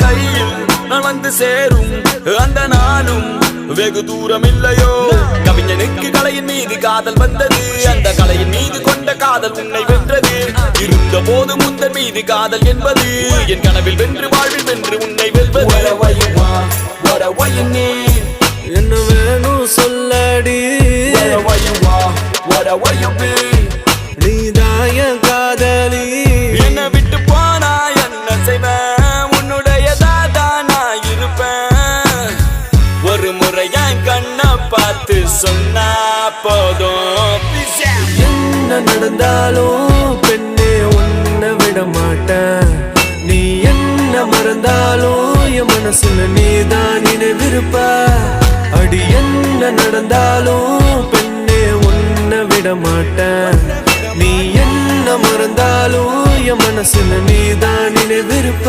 கையில் நான் வந்து சேரும் அந்த நாளும் வெகு தூரம் இல்லையோ. கவிஞனுக்கு கலையின் மீது காதல் வந்தது, அந்த கலையின் மீது கொண்ட காதல் உன்னை வென்றது. இருந்த போது முந்தன் மீது காதல் என்பது என் கனவில் வென்று வாழ்வில் வென்று உன்னை வெல்வது. என்ன வேணும் சொல்லடி, நீதாய காதலி. என்ன விட்டு போனா என்ன செய்வேன், உன்னுடையதான் நான் இருப்பேன். ஒரு முறை என் கண்ணை பார்த்து சொன்னா போதும். என்ன நடந்தாலும் பெண்ணே உன்னை விட மாட்டேன். நீ என்ன மறந்தாலும் என் மனசுல நீதான் நினைவிருப்ப. அடி என்ன நடந்தாலும் பெண்ணே உன்னை விட மாட்டேன். நீ என்ன மறந்தாலும் என் மனசுல நீதான் நினைவிருப்ப.